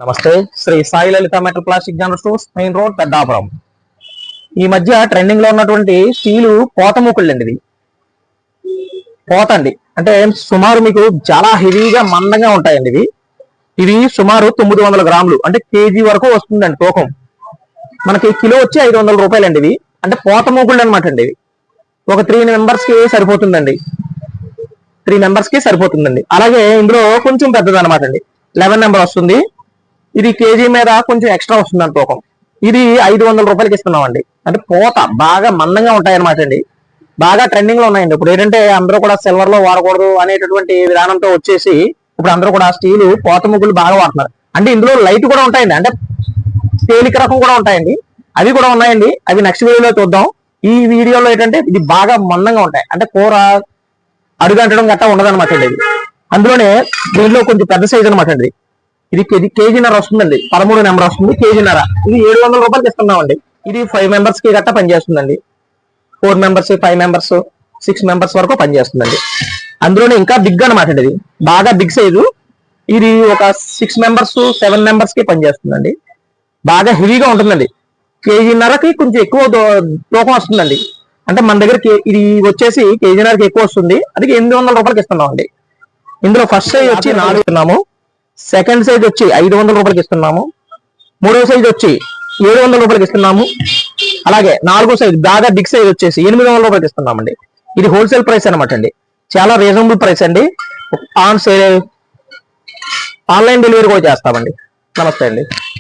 నమస్తే. Shri Sai Lalitha metal plastic general stores, main road, Peddapuram. ఈ మధ్య ట్రెండింగ్ లో ఉన్నటువంటి స్టీలు పోత మూకుళ్ళు అండి. ఇది పోత అండి, అంటే సుమారు మీకు చాలా హెవీగా మందంగా ఉంటాయండి. ఇవి సుమారు 900 గ్రాములు, అంటే కేజీ వరకు వస్తుందండి తూకం. మనకి కిలో వచ్చి 500 రూపాయలు అండి. ఇవి అంటే పోత మూకుళ్ళు అనమాట అండి. ఇవి ఒక 3 మెంబర్స్ కి సరిపోతుందండి. 3 మెంబర్స్ కి సరిపోతుందండి. అలాగే ఇందులో కొంచెం పెద్దది అనమాట అండి, 11 నెంబర్ వస్తుంది. ఇది కేజీ మీద కొంచెం ఎక్స్ట్రా వస్తుందండి తూకం. ఇది 500 రూపాయలకి ఇస్తున్నామండి. అంటే పోత బాగా మందంగా ఉంటాయి అనమాట అండి. బాగా ట్రెండింగ్ లో ఉన్నాయండి. ఇప్పుడు ఏంటంటే అందరూ కూడా సిల్వర్ లో వాడకూడదు అనేటటువంటి విధానంతో వచ్చేసి ఇప్పుడు అందరూ కూడా స్టీల్ పోత ముగ్గులు బాగా వాడుతున్నారు. అంటే ఇందులో లైట్ కూడా ఉంటాయండి, అంటే తేలిక రకం కూడా ఉంటాయండి. అవి కూడా ఉన్నాయండి. అవి నెక్స్ట్ వీడియోలో చూద్దాం. ఈ వీడియోలో ఏంటంటే ఇది బాగా మందంగా ఉంటాయి, అంటే కూర అడుగంటడం గట్టా ఉండదన్నమాట అండి. ఇది అందులోనే దీనిలో కొంచెం పెద్ద సైజ్ అనమాట అండి. ఇది కేజీన్నర వస్తుందండి, 13 నెంబర్ వస్తుంది, కేజీన్నర. ఇది 700 రూపాయలకి ఇస్తున్నామండి. ఇది 5 మెంబర్స్ కి గట్టా పనిచేస్తుందండి. 4 మెంబర్స్, 5 మెంబర్స్, 6 మెంబర్స్ వరకు పనిచేస్తుందండి. అందులోనే ఇంకా బిగ్ అనమాట అండి. ఇది బాగా బిగ్ సైజు. ఇది ఒక 6 మెంబర్స్, 7 మెంబర్స్ కి పనిచేస్తుందండి. బాగా హెవీగా ఉంటుందండి. కేజీన్నరకి కొంచెం ఎక్కువ తూకం వస్తుందండి. అంటే మన దగ్గర ఇది వచ్చేసి కేజీన్నరకి ఎక్కువ వస్తుంది. అది 800 రూపాయలకి ఇస్తున్నామండి. ఇందులో ఫస్ట్ సైజ్ వచ్చి 4 ఇస్తున్నాము, సెకండ్ సైజ్ వచ్చి 500 రూపాయలకి ఇస్తున్నాము, మూడో సైజ్ వచ్చి 700 రూపాయలకి ఇస్తున్నాము. అలాగే నాలుగో సైజ్ బాగా బిగ్ సైజ్ వచ్చేసి 800 రూపాయలకి ఇస్తున్నామండి. ఇది హోల్సేల్ ప్రైస్ అనమాట అండి, చాలా రీజనబుల్ ప్రైస్ అండి. ఆన్లైన్ డెలివరీ కూడా చేస్తామండి. నమస్తే అండి.